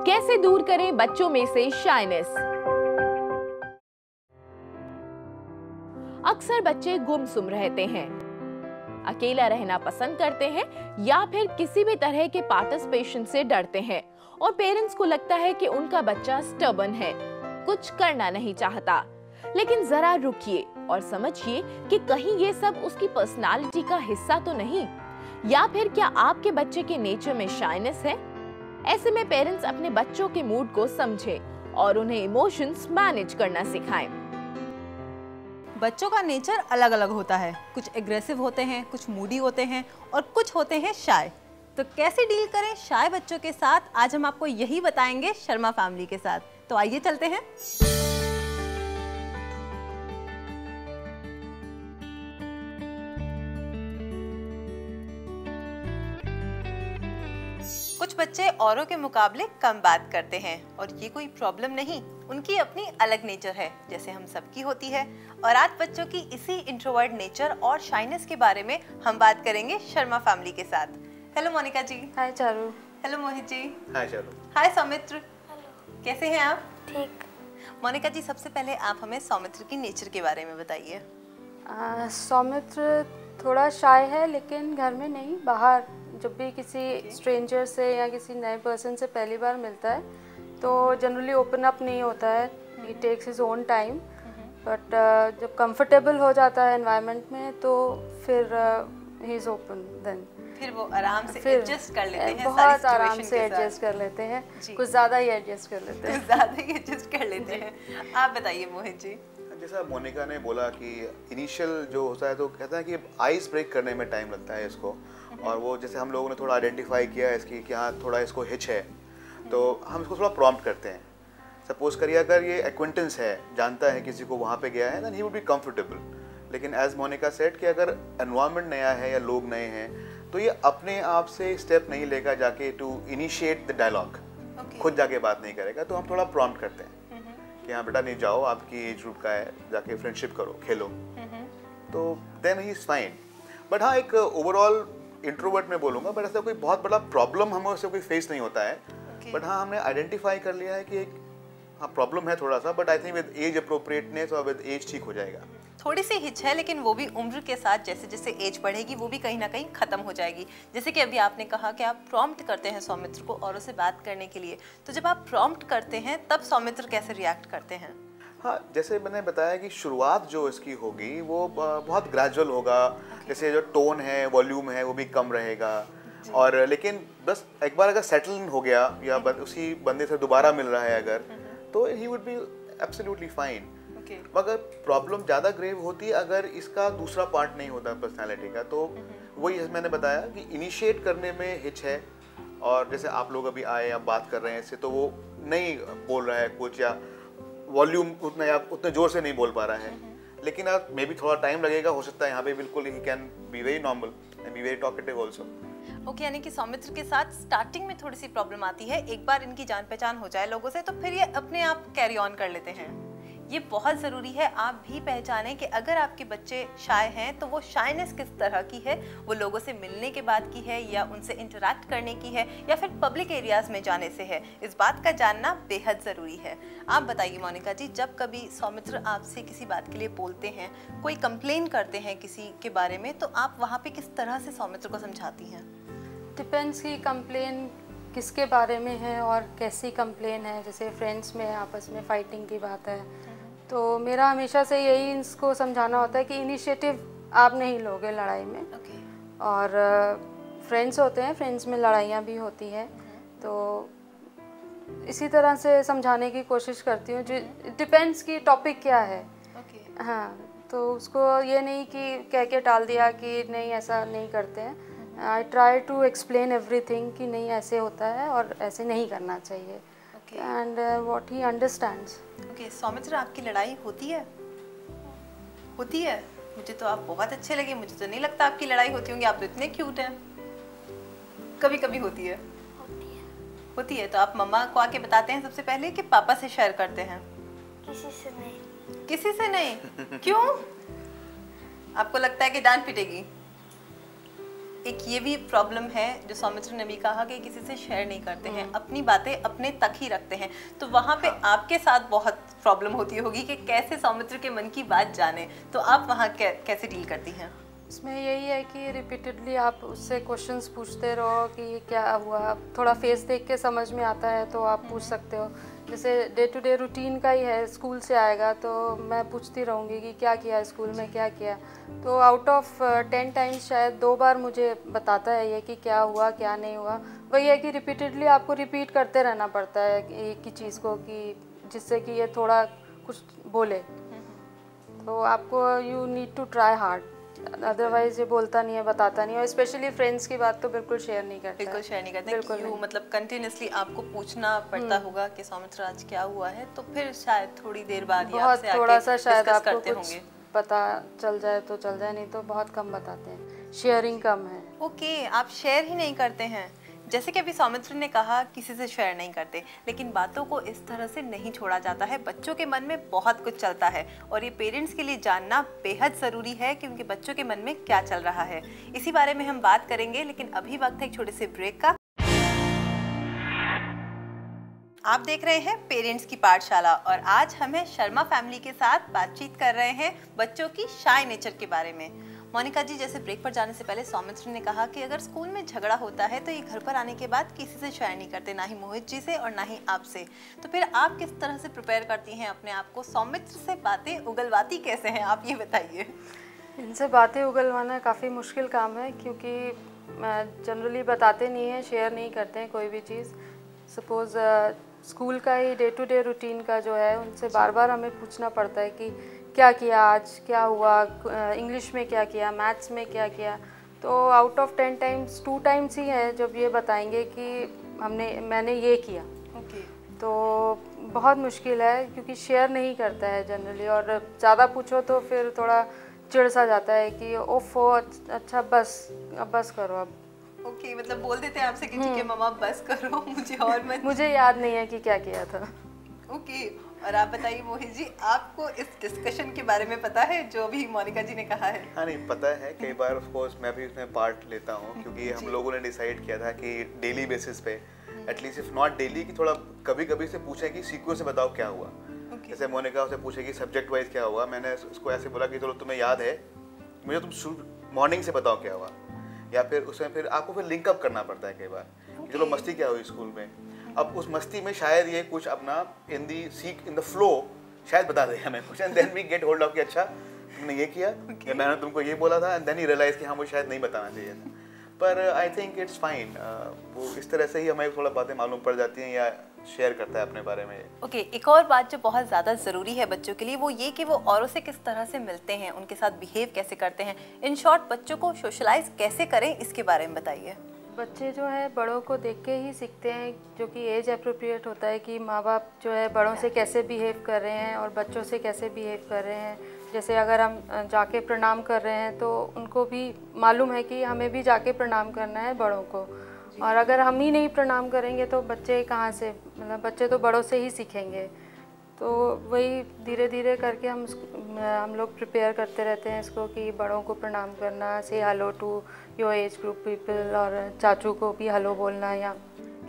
कैसे दूर करें बच्चों में से शाइनेस? अक्सर बच्चे गुमसुम रहते हैं, अकेला रहना पसंद करते हैं या फिर किसी भी तरह के पार्टिसिपेशन से डरते हैं और पेरेंट्स को लगता है कि उनका बच्चा स्टबर्न है, कुछ करना नहीं चाहता। लेकिन जरा रुकिए और समझिए कि कहीं ये सब उसकी पर्सनालिटी का हिस्सा तो नहीं, या फिर क्या आपके बच्चे के नेचर में शाइनेस है? ऐसे में पेरेंट्स अपने बच्चों के मूड को समझें और उन्हें इमोशंस मैनेज करना सिखाएं। बच्चों का नेचर अलग अलग होता है, कुछ एग्रेसिव होते हैं, कुछ मूडी होते हैं और कुछ होते हैं शाय। तो कैसे डील करें शाय बच्चों के साथ, आज हम आपको यही बताएंगे शर्मा फैमिली के साथ। तो आइए चलते हैं। कुछ बच्चे औरों के मुकाबले कम बात करते हैं और ये कोई प्रॉब्लम नहीं, उनकी अपनी अलग नेचर है जैसे हम सबकी होती है। और आज बच्चों की इसी इंट्रोवर्ट नेचर और शाइनेस के बारे में हम बात करेंगे शर्मा फैमिली के साथ। हेलो मोनिका जी। हाय चारू। हेलो मोहित जी। हाय चारू। हाय सौमित्र। हेलो। कैसे हैं आप? ठीक। मोनिका जी, सबसे पहले आप हमें सौमित्र की नेचर के बारे में बताइए। सौमित्र थोड़ा शाय है, लेकिन घर में नहीं, बाहर जब भी किसी स्ट्रेंजर से या किसी नए पर्सन से पहली बार मिलता है तो जनरली ओपन अप नहीं होता है, he takes his own time. But जब कंफर्टेबल हो जाता है एनवायरनमेंट में तो फिर ही इज ओपन, देन फिर वो आराम से एडजस्ट कर लेते हैं, बहुत आराम से एडजस्ट कर लेते हैं, कुछ ज़्यादा ही एडजस्ट कर लेते हैं, कुछ ज़्यादा ही एडजस्ट कर लेते हैं। आप बताइए मोहित जी। जैसा मोनिका ने बोला कि इनिशियल जो होता है तो कहते हैं कि आइस ब्रेक करने में टाइम लगता है इसको, और वो जैसे हम लोगों ने थोड़ा आइडेंटिफाई किया है इसकी कि हाँ थोड़ा इसको हिच है, तो हम इसको थोड़ा प्रॉम्प्ट करते हैं। सपोज करिए अगर ये एक्वेंटेंस है, जानता है किसी को, वहाँ पे गया है, then he would be comfortable. लेकिन एज मोनिका सेड कि अगर एनवायरनमेंट नया है या लोग नए हैं तो ये अपने आप से स्टेप नहीं लेगा जाके टू इनिशिएट द डायलॉग, खुद जाके बात नहीं करेगा, तो हम थोड़ा प्रॉम्प्ट करते हैं कि हाँ बेटा नहीं जाओ, आपकी एज ग्रुप का है, जाके फ्रेंडशिप करो, खेलो, तो then he is fine. But हाँ, एक ओवरऑल इंट्रोवर्ट में बोलूँगा, बट ऐसा कोई बहुत बड़ा प्रॉब्लम हमें उससे कोई फेस नहीं होता है। बट हाँ, हमने आइडेंटिफाई कर लिया है कि एक हाँ प्रॉब्लम है थोड़ा सा, but I think with age appropriateness और विद एज ठीक हो जाएगा। थोड़ी सी हिच है, लेकिन वो भी उम्र के साथ जैसे जैसे एज बढ़ेगी वो भी कहीं ना कहीं खत्म हो जाएगी। जैसे कि अभी आपने कहा कि आप प्रॉम्प्ट करते हैं सौमित्र को औरों से बात करने के लिए, तो जब आप प्रॉम्प्ट करते हैं तब सौमित्र कैसे रिएक्ट करते हैं? हाँ, जैसे मैंने बताया कि शुरुआत जो इसकी होगी वो बहुत ग्रेजुअल होगा। जैसे जो टोन है, वॉल्यूम है, वो भी कम रहेगा, और लेकिन बस एक बार अगर सेटल हो गया या उसी बंदे से दोबारा मिल रहा है अगर, तो ही वुड बी एब्सोल्युटली फाइन। मगर प्रॉब्लम ज़्यादा ग्रेव होती है अगर इसका दूसरा पार्ट नहीं होता पर्सनालिटी का। तो वही मैंने बताया कि इनिशिएट करने में हिच है, और जैसे आप लोग अभी आए, आप बात कर रहे हैं इससे, तो वो नहीं बोल रहा है कुछ, या वॉल्यूम उतना या उतने जोर से नहीं बोल पा रहा है, लेकिन अब मे बी थोड़ा टाइम लगेगा, हो सकता है यहाँ पे बिल्कुल he can be very normal and be very talkative also. Okay, यानी कि सौमित्र के साथ स्टार्टिंग में थोड़ी सी प्रॉब्लम आती है, एक बार इनकी जान पहचान हो जाए लोगों से तो फिर ये अपने आप कैरी ऑन कर लेते हैं। ये बहुत ज़रूरी है आप भी पहचानें कि अगर आपके बच्चे शाय हैं तो वो शायनेस किस तरह की है, वो लोगों से मिलने के बाद की है या उनसे इंटरैक्ट करने की है या फिर पब्लिक एरियाज़ में जाने से है। इस बात का जानना बेहद ज़रूरी है। आप बताइए मोनिका जी, जब कभी सौमित्र आपसे किसी बात के लिए बोलते हैं, कोई कंप्लेन करते हैं किसी के बारे में, तो आप वहाँ पे किस तरह से सौमित्र को समझाती हैं? डिपेंड्स कि कंप्लेन किसके बारे में है और कैसी कंप्लेन है। जैसे फ्रेंड्स में आपस में फाइटिंग की बात है तो मेरा हमेशा से यही इसको समझाना होता है कि इनिशिएटिव आप नहीं लोगे लड़ाई में। और फ्रेंड्स होते हैं, फ्रेंड्स में लड़ाइयाँ भी होती हैं, तो इसी तरह से समझाने की कोशिश करती हूँ। डिपेंड्स कि टॉपिक क्या है। हाँ, तो उसको ये नहीं कि कह के टाल दिया कि नहीं ऐसा नहीं करते हैं। I try to explain everything कि नहीं ऐसे होता है और ऐसे नहीं करना चाहिए, and what he understands. Okay, Saumitra आपकी लड़ाई होती है? होती है? मुझे तो आप बहुत अच्छे लगे, मुझे तो नहीं लगता आपकी लड़ाई होती होंगी, आप तो इतने क्यूट हैं। कभी कभी होती है? होती है। तो आप मम्मा को आके बताते हैं सबसे पहले कि पापा से शेयर करते हैं? किसी से नहीं। किसी से नहीं? क्यों? आपको लगता है कि डांट पिटेगी? एक ये भी प्रॉब्लम है जो सौमित्र ने भी कहा कि किसी से शेयर नहीं करते हैं, अपनी बातें अपने तक ही रखते हैं। तो वहाँ पे आपके साथ बहुत प्रॉब्लम होती होगी कि कैसे सौमित्र के मन की बात जाने, तो आप वहाँ कैसे डील करती हैं? इसमें यही है कि रिपीटेडली आप उससे क्वेश्चंस पूछते रहो कि क्या हुआ, थोड़ा फेस देख के समझ में आता है तो आप पूछ सकते हो। जैसे डे टू डे रूटीन का ही है, स्कूल से आएगा तो मैं पूछती रहूँगी कि क्या किया स्कूल में, क्या किया। तो आउट ऑफ 10 टाइम्स शायद 2 बार मुझे बताता है ये कि क्या हुआ क्या नहीं हुआ। वही है कि रिपीटेडली आपको रिपीट करते रहना पड़ता है एक ही चीज़ को, कि जिससे कि ये थोड़ा कुछ बोले। तो आपको you need to try hard, otherwise ये बोलता नहीं है, बताता नहीं है। और स्पेशली फ्रेंड्स की बात तो बिल्कुल शेयर नहीं करता, बिल्कुल शेयर नहीं करते। बिल्कुल नहीं। मतलब कंटिन्यूअसली आपको पूछना पड़ता होगा कि सौमित्र आज क्या हुआ है, तो फिर शायद थोड़ी देर बाद या बहुत थोड़ा सा शायद आपको कुछ होंगे, पता चल जाए तो चल जाए, नहीं तो बहुत कम बताते हैं, शेयरिंग कम है। ओके, आप शेयर ही नहीं करते हैं। जैसे कि अभी सौमित्र ने कहा किसी से शेयर नहीं करते, लेकिन बातों को इस तरह से नहीं छोड़ा जाता है। बच्चों के मन में बहुत कुछ चलता है और ये पेरेंट्स के लिए जानना बेहद ज़रूरी है कि उनके बच्चों के मन में क्या चल रहा है। इसी बारे में हम बात करेंगे, लेकिन अभी वक्त है एक छोटे से ब्रेक का। आप देख रहे हैं पेरेंट्स की पाठशाला और आज हम शर्मा फैमिली के साथ बातचीत कर रहे हैं बच्चों की शाय नेचर के बारे में। मोनिका जी, जैसे ब्रेक पर जाने से पहले सौमित्र ने कहा कि अगर स्कूल में झगड़ा होता है तो ये घर पर आने के बाद किसी से शेयर नहीं करते, ना ही मोहित जी से और ना ही आपसे। तो फिर आप किस तरह से प्रिपेयर करती हैं अपने आप को? सौमित्र से बातें उगलवाती कैसे हैं, आप ये बताइए। इनसे बातें उगलवाना काफ़ी मुश्किल काम है, क्योंकि जनरली बताते नहीं हैं, शेयर नहीं करते हैं कोई भी चीज़। सपोज़ स्कूल का ही डे टू डे रूटीन का जो है, उनसे बार बार हमें पूछना पड़ता है कि क्या किया आज, क्या हुआ, इंग्लिश में क्या किया, मैथ्स में क्या किया। तो आउट ऑफ 10 टाइम्स 2 टाइम्स ही है जब ये बताएंगे कि मैंने ये किया। तो बहुत मुश्किल है, क्योंकि शेयर नहीं करता है जनरली, और ज़्यादा पूछो तो फिर थोड़ा चिढ़ सा जाता है कि ओफो, अच्छा बस, अब बस करो अब। ओके, मतलब बोल देते हैं आपसे कि ठीक है मम्मा बस करो, मुझे और मत। मुझे याद नहीं है कि क्या किया था। ओके, और आप बताइए मोहित जी, आपको इस डिस्कशन के बारे में पता है जो अभी मोनिका जी ने कहा है? हाँ, नहीं पता है। कई बार ऑफ कोर्स मैं भी उसमें पार्ट लेता हूँ, क्योंकि हम लोगों ने डिसाइड किया था कि डेली बेसिस पे, एटलीस्ट इफ नॉट डेली, कि थोड़ा कभी कभी से पूछें कि सीक्वेंस से बताओ क्या हुआ। जैसे मोनिका उसे पूछे कि सब्जेक्ट वाइज क्या हुआ, मैंने उसको ऐसे बोला कि चलो तुम्हें याद है, मुझे तुम मॉर्निंग से बताओ क्या हुआ। या फिर उसमें फिर आपको फिर लिंकअप करना पड़ता है कई बार, चलो मस्ती क्या हुई स्कूल में। अब उस मस्ती में शायद ये कुछ अपना इन द फ्लो शायद बता दे हमें कुछ, and then we get hold of कि अच्छा तुमने ये किया, या मैंने तुमको ये बोला था, एंड देन ही रियलाइज कि हाँ मुझे शायद नहीं बताना चाहिए था। पर आई थिंक इट्स फाइन, वो इस तरह से ही हमें थोड़ा बातें मालूम पड़ जाती हैं या शेयर करता है अपने बारे में। ओके, एक और बात जो बहुत ज़्यादा ज़रूरी है बच्चों के लिए, वो ये कि वो औरों से किस तरह से मिलते हैं, उनके साथ बिहेव कैसे करते हैं। इन शॉर्ट, बच्चों को सोशलाइज कैसे करें, इसके बारे में बताइए। बच्चे जो है बड़ों को देख के ही सीखते हैं, जो कि एज अप्रोप्रिएट होता है कि माँ बाप जो है बड़ों से कैसे बिहेव कर रहे हैं और बच्चों से कैसे बिहेव कर रहे हैं। जैसे अगर हम जाके प्रणाम कर रहे हैं तो उनको भी मालूम है कि हमें भी जाके प्रणाम करना है बड़ों को, और अगर हम ही नहीं प्रणाम करेंगे तो बच्चे कहाँ से, मतलब बच्चे तो बड़ों से ही सीखेंगे। तो वही धीरे धीरे करके हम लोग प्रिपेयर करते रहते हैं इसको कि बड़ों को प्रणाम करना, say hello to your age group people, और चाचू को भी हेलो बोलना, या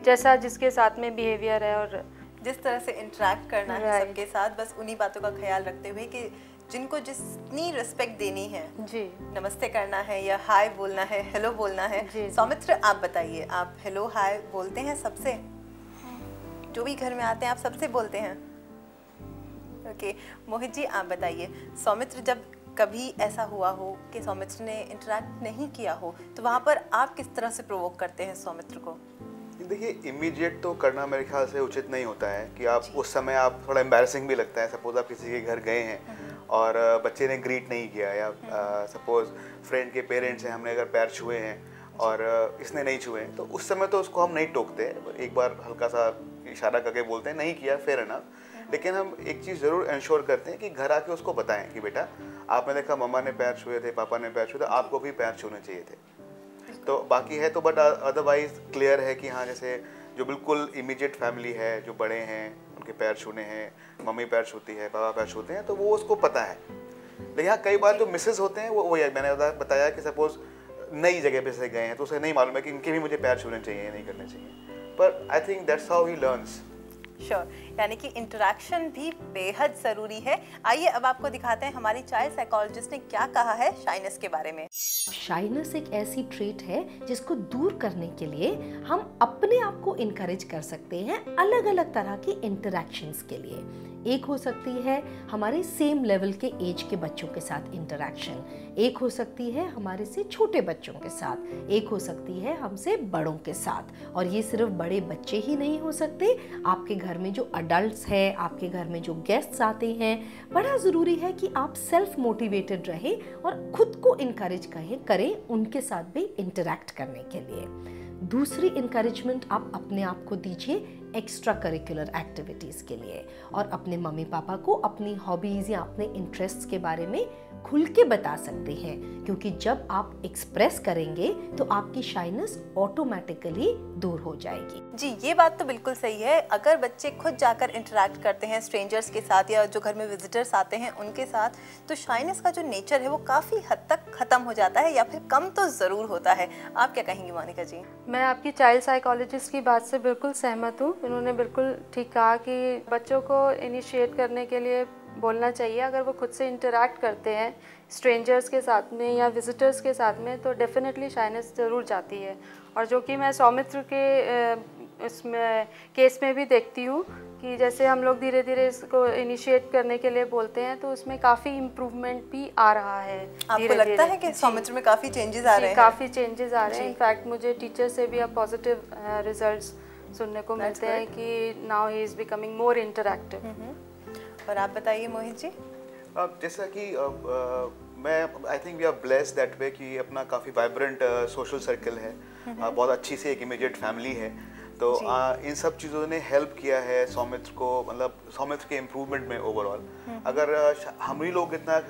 जैसा जिसके साथ में बिहेवियर है और जिस तरह से इंटरेक्ट करना है सबके साथ, बस उन्हीं बातों का ख्याल रखते हुए कि जिनको जितनी रिस्पेक्ट देनी है जी, नमस्ते करना है या हाय बोलना है, हेलो बोलना है। सौमित्र, आप बताइए, आप हेलो हाय बोलते हैं सबसे? जो भी घर में आते हैं आप सबसे बोलते हैं? ओके, मोहित जी आप बताइए, सौमित्र जब कभी ऐसा हुआ हो कि सौमित्र ने इंटरेक्ट नहीं किया हो, तो वहाँ पर आप किस तरह से प्रोवोक करते हैं सौमित्र को? देखिए, इमीडिएट तो करना मेरे ख्याल से उचित नहीं होता है कि आप उस समय, आप थोड़ा एम्बैरसिंग भी लगता है। सपोज आप किसी के घर गए हैं और बच्चे ने ग्रीट नहीं किया, या सपोज फ्रेंड के पेरेंट्स हैं, हमने अगर पैर छुए हैं और इसने नहीं छुए, तो उस समय तो उसको हम नहीं टोकते, एक बार हल्का सा इशारा करके बोलते हैं नहीं किया, फेयर इनफ। लेकिन हम एक चीज़ ज़रूर इंश्योर करते हैं कि घर आके उसको बताएं कि बेटा आपने देखा मम्मा ने पैर छुए थे, पापा ने पैर छुए थे, आपको भी पैर छूने चाहिए थे। तो बाकी है तो, बट अदरवाइज क्लियर है कि हाँ, जैसे जो बिल्कुल इमीडिएट फैमिली है, जो बड़े हैं, उनके पैर छूने हैं, मम्मी पैर छूती है, पापा पैर छूते हैं, तो वो उसको पता है। लेकिन हाँ, कई बार जो मिसेस होते हैं वो मैंने बताया कि सपोज नई जगह पे से गए हैं तो उसे नहीं मालूम है कि इनके भी मुझे पैर छूने चाहिए या नहीं करने चाहिए, पर I think that's how he learns. Sure, यानी कि इंटरेक्शन भी बेहद ज़रूरी है। आइए अब आपको दिखाते हैं हमारी चाइल्ड साइकोलॉजिस्ट ने क्या कहा है शाइनेस के बारे में। शाइनेस एक ऐसी ट्रेट है जिसको दूर करने के लिए हम अपने आप को इनकरेज कर सकते हैं अलग अलग तरह की इंटरैक्शंस के लिए। एक हो सकती है हमारे सेम लेवल के एज के बच्चों के साथ इंटरैक्शन, एक हो सकती है हमारे से छोटे बच्चों के साथ, एक हो सकती है हमसे बड़ों के साथ। और ये सिर्फ बड़े बच्चे ही नहीं हो सकते, आपके घर में जो अडल्ट्स हैं, आपके घर में जो गेस्ट्स आते हैं, बड़ा ज़रूरी है कि आप सेल्फ मोटिवेटेड रहें और खुद को इनकरेज करें उनके साथ भी इंटरैक्ट करने के लिए। दूसरी इंकरेजमेंट आप अपने आप को दीजिए एक्स्ट्रा करिकुलर एक्टिविटीज़ के लिए, और अपने मम्मी पापा को अपनी हॉबीज़ या अपने इंटरेस्ट्स के बारे में खुल के बता सकते हैं, क्योंकि जब आप एक्सप्रेस करेंगे तो आपकी शाइनेस ऑटोमेटिकली दूर हो जाएगी। जी, ये बात तो बिल्कुल सही है। अगर बच्चे खुद जाकर इंटरैक्ट करते हैं स्ट्रेंजर्स के साथ या जो घर में विजिटर्स आते हैं उनके साथ, तो शाइनेस का जो नेचर है वो काफ़ी हद तक ख़त्म हो जाता है या फिर कम तो ज़रूर होता है। आप क्या कहेंगी मोनिका जी? मैं आपकी चाइल्ड साइकोलॉजिस्ट की बात से बिल्कुल सहमत हूँ। उन्होंने बिल्कुल ठीक कहा कि बच्चों को इनिशिएट करने के लिए बोलना चाहिए। अगर वो खुद से इंटरैक्ट करते हैं स्ट्रेंजर्स के साथ में या विजिटर्स के साथ में तो डेफिनेटली शाइनेस ज़रूर जाती है। और जो कि मैं सौमित्र के इसमें केस में भी देखती हूँ कि जैसे हम लोग धीरे धीरे इसको इनिशिएट करने के लिए बोलते हैं तो उसमें काफ़ी इम्प्रूवमेंट भी आ रहा है। आपको लगता है कि सौमित्र में काफ़ी चेंजेस आ रहे हैं? काफ़ी चेंजेस आ रहे हैं। इनफैक्ट मुझे टीचर से भी अब पॉजिटिव रिजल्ट्स सुनने को मिलते हैं कि now he is becoming more interactive. और आप बताइए मोहित जी? जैसा कि मैं I think we are blessed that way कि अपना काफ़ी वाइब्रेंट सोशल सर्कल है, बहुत अच्छी सी एक इमीडिएट फैमिली है, तो इन सब चीज़ों ने हेल्प किया है सौमित्र को, मतलब सौमित्र के इम्प्रूवमेंट में ओवरऑल। अगर हम ही लोग इतना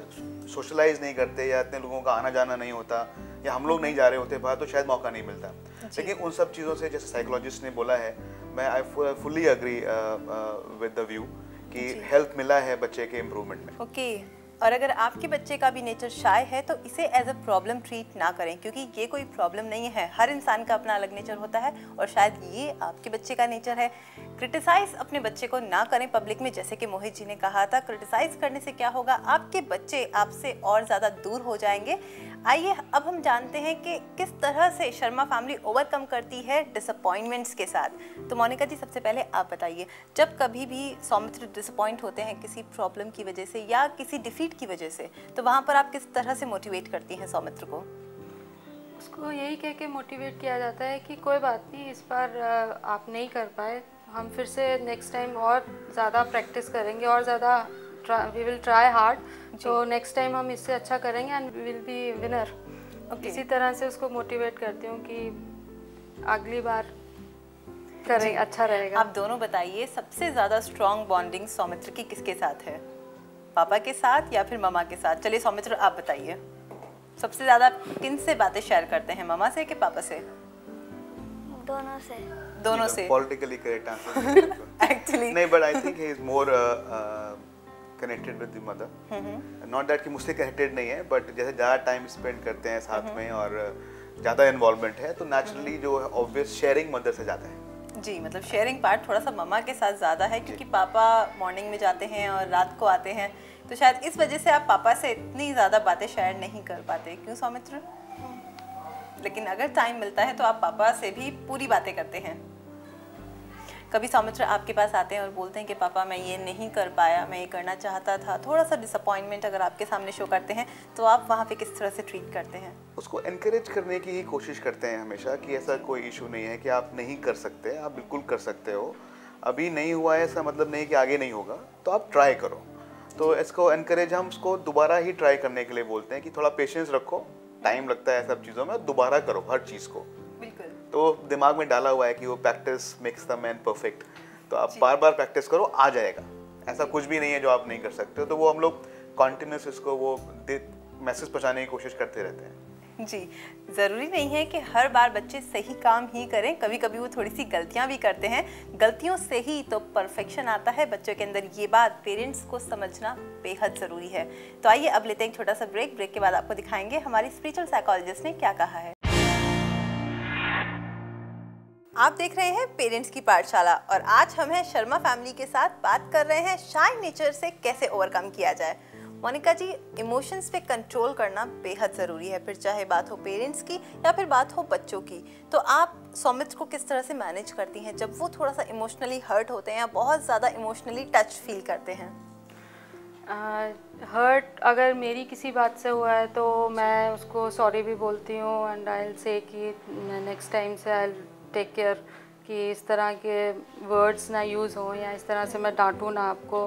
सोशलाइज नहीं करते या इतने लोगों का आना जाना नहीं होता या हम लोग नहीं जा रहे होते बाहर तो शायद मौका नहीं मिलता। लेकिन उन सब चीज़ों से जैसे साइकोलॉजिस्ट ने बोला है, मैं I fully agree with the view कि हेल्प मिला है बच्चे के इम्प्रूवमेंट में। ओके, और अगर आपके बच्चे का भी नेचर शाय है तो इसे एज अ प्रॉब्लम ट्रीट ना करें, क्योंकि ये कोई प्रॉब्लम नहीं है। हर इंसान का अपना अलग नेचर होता है और शायद ये आपके बच्चे का नेचर है। क्रिटिसाइज अपने बच्चे को ना करें पब्लिक में, जैसे कि मोहित जी ने कहा था। क्रिटिसाइज करने से क्या होगा, आपके बच्चे आपसे और ज़्यादा दूर हो जाएंगे। आइए अब हम जानते हैं कि किस तरह से शर्मा फैमिली ओवरकम करती है डिसअपॉइंटमेंट्स के साथ। तो मोनिका जी, सबसे पहले आप बताइए, जब कभी भी सौमित्र डिसअपॉइंट होते हैं किसी प्रॉब्लम की वजह से या किसी डिफीट की वजह से, तो वहाँ पर आप किस तरह से मोटिवेट करती हैं सौमित्र को? उसको यही कह के मोटिवेट किया जाता है कि कोई बात नहीं, इस बार आप नहीं कर पाए, हम फिर से नेक्स्ट टाइम और ज़्यादा प्रैक्टिस करेंगे और ज़्यादा वी विल ट्राई हार्ड, तो नेक्स्ट टाइम हम इससे अच्छा करेंगे and we will be winner. इसी तरह से उसको मोटिवेट करती हूँ कि अगली बार करें, अच्छा रहेगा। आप दोनों बताइए, सबसे ज़्यादा स्ट्रॉन्ग बॉन्डिंग सौमित्र की किसके साथ है, पापा के साथ या फिर मम्मा के साथ? चलिए सौमित्र आप बताइए, सबसे ज़्यादा किन से बातें शेयर करते हैं, मम्मा से कि पापा से? दोनों से। दोनों से। पॉलिटिकली करेक्ट आंसर एक्चुअली नहीं, but I think he is more connected with the mother. Not that कि मुझसे कनेक्टेड नहीं है, बट जैसे ज़्यादा टाइम स्पेंड करते हैं साथ में और ज़्यादा इन्वॉल्वमेंट है तो नेचुरली जो ऑब्वियस शेयरिंग मदर से ज़्यादा है। जी, मतलब शेयरिंग पार्ट थोड़ा सा मम्मा के साथ ज़्यादा है, क्योंकि पापा मॉर्निंग में जाते हैं और रात को आते हैं, तो शायद इस वजह से आप पापा से इतनी ज़्यादा बातें शेयर नहीं कर पाते। क्यों सौमित्र? लेकिन अगर टाइम मिलता है तो आप पापा से भी पूरी बातें करते हैं। कभी सौमित्र आपके पास आते हैं और बोलते हैं कि पापा मैं ये नहीं कर पाया, मैं ये करना चाहता था, थोड़ा सा डिसअपॉइंटमेंट अगर आपके सामने शो करते हैं, तो आप वहाँ पे किस तरह से ट्रीट करते हैं? उसको एनकरेज करने की ही कोशिश करते हैं हमेशा कि ऐसा कोई इशू नहीं है कि आप नहीं कर सकते, आप बिल्कुल कर सकते हो। अभी नहीं हुआ है ऐसा मतलब नहीं कि आगे नहीं होगा, तो आप ट्राई करो। तो इसको एनकरेज हम उसको दोबारा ही ट्राई करने के लिए बोलते हैं कि थोड़ा पेशेंस रखो, टाइम लगता है सब चीज़ों में, दोबारा करो हर चीज़ को। बिल्कुल। तो दिमाग में डाला हुआ है कि वो practice makes the man perfect, तो आप बार बार प्रैक्टिस करो, आ जाएगा। ऐसा कुछ भी नहीं है जो आप नहीं कर सकते हो। तो वो हम लोग कॉन्टिन्यूस इसको वो मैसेज पहुँचाने की कोशिश करते रहते हैं। जी, ज़रूरी नहीं है कि हर बार बच्चे सही काम ही करें, कभी कभी वो थोड़ी सी गलतियां भी करते हैं। गलतियों से ही तो परफेक्शन आता है बच्चों के अंदर, ये बात पेरेंट्स को समझना बेहद ज़रूरी है। तो आइए अब लेते हैं एक छोटा सा ब्रेक। ब्रेक के बाद आपको दिखाएंगे हमारी स्पिरिचुअल साइकोलॉजिस्ट ने क्या कहा है। आप देख रहे हैं पेरेंट्स की पाठशाला और आज हम हैं शर्मा फैमिली के साथ बात कर रहे हैं शाय नेचर से कैसे ओवरकम किया जाए। मोनिका जी, इमोशंस पे कंट्रोल करना बेहद ज़रूरी है, फिर चाहे बात हो पेरेंट्स की या फिर बात हो बच्चों की। तो आप सौमित्र को किस तरह से मैनेज करती हैं जब वो थोड़ा सा इमोशनली हर्ट होते हैं या बहुत ज़्यादा इमोशनली टच फील करते हैं? हर्ट अगर मेरी किसी बात से हुआ है तो मैं उसको सॉरी भी बोलती हूँ एंड आई विल से कि नेक्स्ट टाइम से आई विल टेक केयर कि इस तरह के वर्ड्स ना यूज़ हों या इस तरह से मैं डांटूँ ना आपको।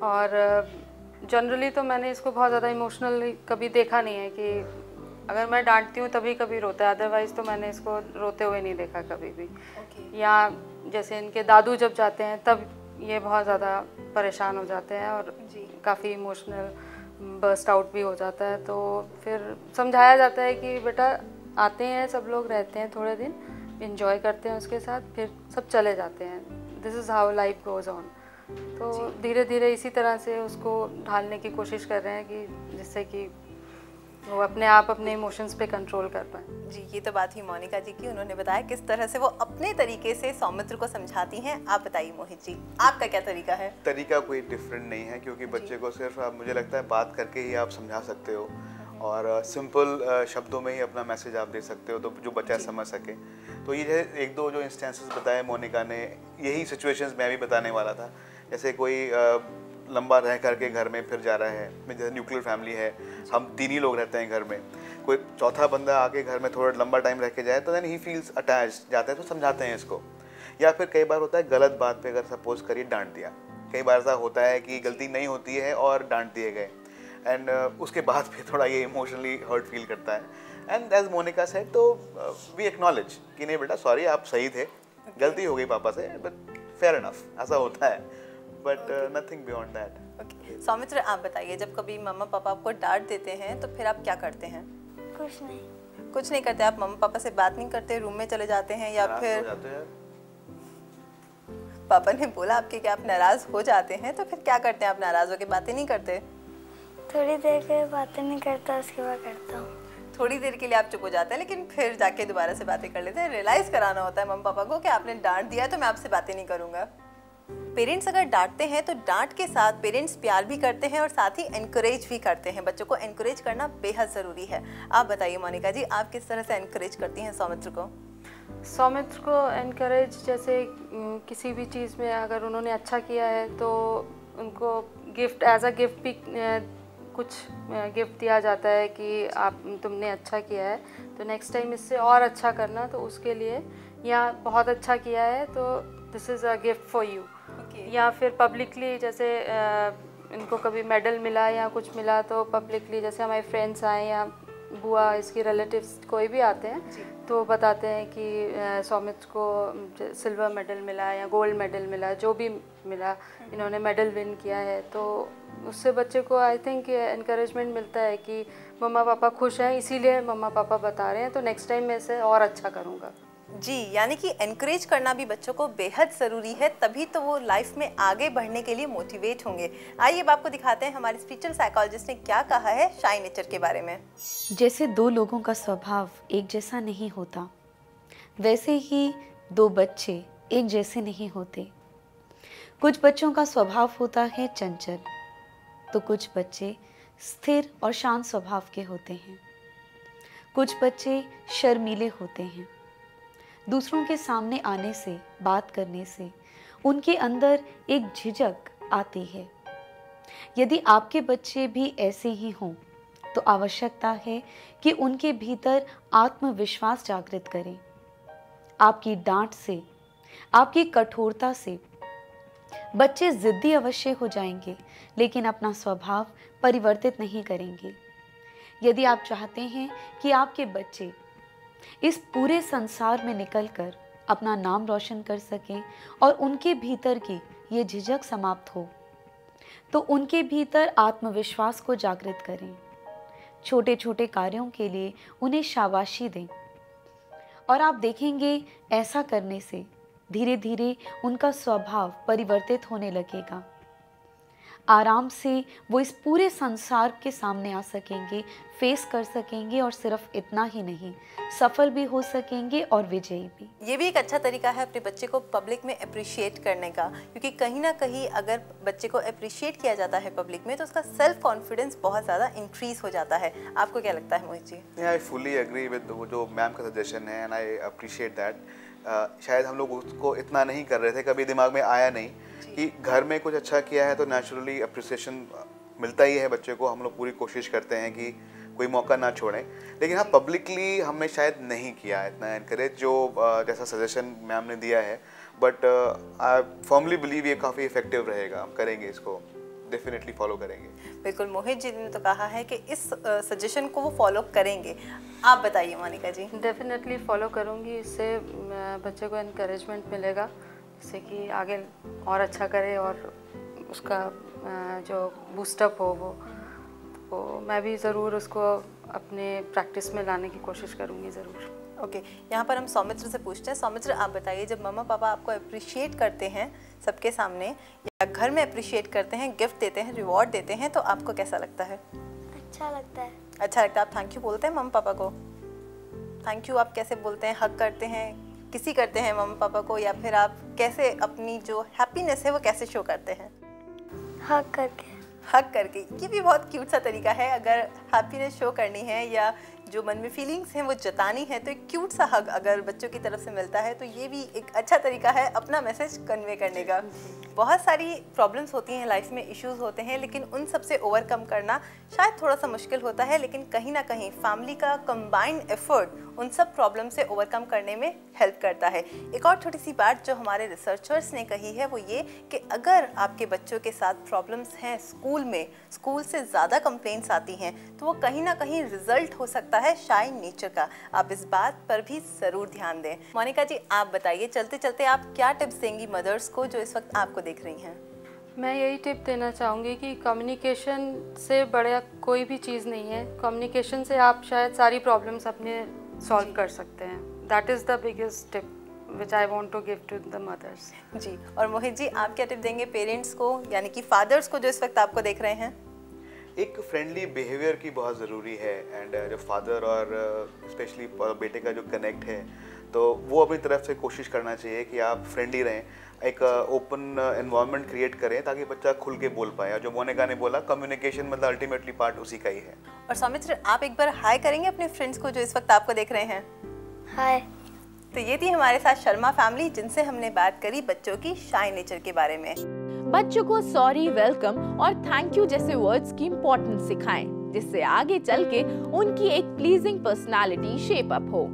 और जनरली तो मैंने इसको बहुत ज़्यादा इमोशनली कभी देखा नहीं है कि अगर मैं डांटती हूँ तभी कभी रोता है, अदरवाइज़ तो मैंने इसको रोते हुए नहीं देखा कभी भी। या जैसे इनके दादू जब जाते हैं तब ये बहुत ज़्यादा परेशान हो जाते हैं और काफ़ी इमोशनल बर्स्ट आउट भी हो जाता है। तो फिर समझाया जाता है कि बेटा आते हैं, सब लोग रहते हैं थोड़े दिन, इंजॉय करते हैं उसके साथ, फिर सब चले जाते हैं। This is how life goes on. तो धीरे धीरे इसी तरह से उसको ढालने की कोशिश कर रहे हैं कि जिससे कि वो अपने आप अपने इमोशंस पे कंट्रोल कर पाए। जी, ये तो बात हुई मोनिका जी की, उन्होंने बताया किस तरह से वो अपने तरीके से सौमित्र को समझाती हैं। आप बताइए मोहित जी, आपका क्या तरीका है? तरीका कोई डिफरेंट नहीं है, क्योंकि बच्चे को सिर्फ आप, मुझे लगता है, बात करके ही आप समझा सकते हो और सिंपल शब्दों में ही अपना मैसेज आप दे सकते हो, तो जो बच्चा समझ सके। तो ये एक दो जो इंस्टेंसेस बताए मोनिका ने, यही सिचुएशंस मैं भी बताने वाला था। जैसे कोई लंबा रह करके घर में फिर जा रहा है, जैसे न्यूक्लियर फैमिली है, हम 3 ही लोग रहते हैं घर में, कोई चौथा बंदा आके घर में थोड़ा लंबा टाइम रह के जाए तो देन ही फील्स अटैच्ड, जाते हैं तो समझाते हैं इसको। या फिर कई बार होता है गलत बात पे अगर सपोज करिए डांट दिया, कई बार ऐसा होता है कि गलती नहीं होती है और डांट दिए गए एंड उसके बाद फिर थोड़ा ये इमोशनली हर्ट फील करता है। एंड एज मोनिका सेड, तो वी एक्नॉलेज कि नहीं बेटा सॉरी, आप सही थे, गलती हो गई पापा से, बट फेयर इनफ, ऐसा होता है, but nothing beyond that. Okay, Soumitra आप बताइए, जब कभी मम्मा पापा आपको डांट देते हैं तो फिर आप क्या करते हैं? कुछ नहीं। कुछ नहीं करते? आप मम्मा पापा से बात नहीं करते, रूम में चले जाते हैं या फिर पापा ने बोला आपके कि आप नाराज हो जाते हैं, तो फिर क्या करते हैं? आप नाराज होकर बातें नहीं करते? थोड़ी देर के बातें नहीं करता, उसके बाद करता हूँ। थोड़ी देर के लिए आप चुप हो जाते हैं, लेकिन फिर जाके दोबारा से बातें कर लेते हैं। रियलाइज कराना होता है मम्मा पापा को कि आपने डांट दिया है तो मैं आपसे बातें नहीं करूंगा। पेरेंट्स अगर डांटते हैं तो डांट के साथ पेरेंट्स प्यार भी करते हैं और साथ ही एनकरेज भी करते हैं। बच्चों को एनकरेज करना बेहद ज़रूरी है। आप बताइए मोनिका जी, आप किस तरह से एनकरेज करती हैं सौमित्र को? सौमित्र को एनकरेज, जैसे किसी भी चीज़ में अगर उन्होंने अच्छा किया है तो उनको गिफ्ट, एज अ गिफ्ट भी कुछ गिफ्ट दिया जाता है कि आप तुमने अच्छा किया है तो नेक्स्ट टाइम इससे और अच्छा करना, तो उसके लिए, या बहुत अच्छा किया है तो this is a gift for you. या फिर पब्लिकली, जैसे इनको कभी मेडल मिला या कुछ मिला तो पब्लिकली, जैसे हमारे फ्रेंड्स आए या बुआ, इसकी रिलेटिव्स कोई भी आते हैं तो बताते हैं कि सौमित्र को सिल्वर मेडल मिला या गोल्ड मेडल मिला, जो भी मिला, इन्होंने मेडल विन किया है। तो उससे बच्चे को आई थिंक एनकरेजमेंट मिलता है कि मम्मा पापा खुश हैं, इसीलिए मम्मा पापा बता रहे हैं, तो नेक्स्ट टाइम मैं इसे और अच्छा करूँगा। जी, यानी कि एनकरेज करना भी बच्चों को बेहद ज़रूरी है, तभी तो वो लाइफ में आगे बढ़ने के लिए मोटिवेट होंगे। आइए अब आपको दिखाते हैं हमारी स्पिरिचुअल साइकोलॉजिस्ट ने क्या कहा है शाय नेचर के बारे में। जैसे 2 लोगों का स्वभाव एक जैसा नहीं होता, वैसे ही 2 बच्चे एक जैसे नहीं होते। कुछ बच्चों का स्वभाव होता है चंचल, तो कुछ बच्चे स्थिर और शांत स्वभाव के होते हैं। कुछ बच्चे शर्मीले होते हैं। दूसरों के सामने आने से, बात करने से उनके अंदर एक झिझक आती है। यदि आपके बच्चे भी ऐसे ही हों तो आवश्यकता है कि उनके भीतर आत्मविश्वास जागृत करें। आपकी डांट से, आपकी कठोरता से बच्चे जिद्दी अवश्य हो जाएंगे, लेकिन अपना स्वभाव परिवर्तित नहीं करेंगे। यदि आप चाहते हैं कि आपके बच्चे इस पूरे संसार में निकलकर अपना नाम रोशन कर सकें और उनके भीतर की ये झिझक समाप्त हो, तो उनके भीतर आत्मविश्वास को जागृत करें। छोटे छोटे कार्यों के लिए उन्हें शाबाशी दें। और आप देखेंगे ऐसा करने से धीरे धीरे उनका स्वभाव परिवर्तित होने लगेगा। आराम से वो इस पूरे संसार के सामने आ सकेंगे, फेस कर सकेंगे, और सिर्फ इतना ही नहीं, सफल भी हो सकेंगे और विजयी भी। ये भी एक अच्छा तरीका है अपने बच्चे को पब्लिक में अप्रिशिएट करने का, क्योंकि कहीं ना कहीं अगर बच्चे को अप्रिशिएट किया जाता है पब्लिक में तो उसका सेल्फ कॉन्फिडेंस बहुत ज़्यादा इंक्रीज हो जाता है। आपको क्या लगता है Mohit ji? I fully agree with जो मैम का सजेशन है एंड आई अप्रिशिएट दैट। शायद हम लोग उसको इतना नहीं कर रहे थे, कभी दिमाग में आया नहीं कि घर में कुछ अच्छा किया है तो नेचुरली अप्रिसिएशन मिलता ही है बच्चे को। हम लोग पूरी कोशिश करते हैं कि कोई मौका ना छोड़ें, लेकिन हाँ पब्लिकली हमने शायद नहीं किया इतना एनकरेज जो जैसा सजेशन मैम ने दिया है। बट आई फर्मली बिलीव ये काफ़ी इफेक्टिव रहेगा, हम करेंगे इसको, डेफिनेटली फॉलो करेंगे। बिल्कुल, मोहित जी ने तो कहा है कि इस सजेशन को वो फॉलो करेंगे। आप बताइए मोनिका जी। डेफिनेटली फॉलो करूँगी, इससे बच्चे को इनकरेजमेंट मिलेगा, जिससे कि आगे और अच्छा करे और उसका जो बूस्टअप हो वो तो मैं भी ज़रूर उसको अपने प्रैक्टिस में लाने की कोशिश करूँगी ज़रूर। ओके, यहाँ पर हम सौमित्र से पूछते हैं। सौमित्र, आप बताइए, जब मम्मा पापा आपको अप्रिशिएट करते हैं सबके सामने या घर में अप्रिशिएट करते हैं, गिफ्ट देते हैं, रिवॉर्ड देते हैं, तो आपको कैसा लगता है? अच्छा लगता है। अच्छा लगता है। आप थैंक यू बोलते हैं मम्मा पापा को? थैंक यू आप कैसे बोलते हैं? हग करते हैं, किसी करते हैं मम्मा पापा को, या फिर आप कैसे अपनी जो हैप्पीनेस है वो कैसे शो करते हैं? हग करके। हग करके। ये भी बहुत क्यूट सा तरीका है। अगर हैप्पीनेस शो करनी है या जो मन में फीलिंग्स हैं वो जतानी है तो एक क्यूट सा हग अगर बच्चों की तरफ से मिलता है तो ये भी एक अच्छा तरीका है अपना मैसेज कन्वे करने का। बहुत सारी प्रॉब्लम्स होती हैं लाइफ में, इश्यूज होते हैं, लेकिन उन सब से ओवरकम करना शायद थोड़ा सा मुश्किल होता है, लेकिन कहीं ना कहीं फैमिली का कंबाइंड एफर्ट उन सब प्रॉब्लम से ओवरकम करने में हेल्प करता है। एक और छोटी सी बात जो हमारे रिसर्चर्स ने कही है वो ये कि अगर आपके बच्चों के साथ प्रॉब्लम्स हैं स्कूल में, स्कूल से ज़्यादा कंप्लेंट्स आती हैं, तो वो कहीं ना कहीं रिजल्ट हो सकता है शाय नेचर का। आप इस बात पर भी ज़रूर ध्यान दें। मोनिका जी, आप बताइए, चलते चलते आप क्या टिप्स देंगी मदर्स को जो इस वक्त आपको देख रही हैं? मैं यही टिप देना चाहूँगी कि कम्युनिकेशन से बड़ा कोई भी चीज़ नहीं है। कम्युनिकेशन से आप शायद सारी प्रॉब्लम्स अपने सॉल्व कर सकते हैं। That is the biggest tip which I want to give to the mothers। जी, और मोहित जी आप क्या टिप देंगे पेरेंट्स को, यानी कि फादर्स को जो इस वक्त आपको देख रहे हैं? एक फ्रेंडली बिहेवियर की बहुत ज़रूरी है एंड जो फादर और स्पेशली बेटे का जो कनेक्ट है तो वो अपनी तरफ से कोशिश करना चाहिए कि आप फ्रेंडली रहें, एक ओपन एनवायरनमेंट क्रिएट करें ताकि बच्चा खुल के बोल पाए। और जो मोनिका ने बोला, कम्युनिकेशन मतलब अल्टीमेटली पार्ट उसी का ही है। और सौमित्र, आप एक बार हाय करेंगे अपने फ्रेंड्स को जो इस वक्त आपको देख रहे हैं? हाय। तो ये थी हमारे साथ शर्मा फैमिली, जिनसे हमने बात करी बच्चों की शाय नेचर के बारे में। बच्चों को सॉरी, वेलकम और थैंक यू जैसे वर्ड्स की इम्पोर्टेंस सिखाएं, जिससे आगे चल के उनकी एक प्लीजिंग पर्सनालिटी शेप अप हो।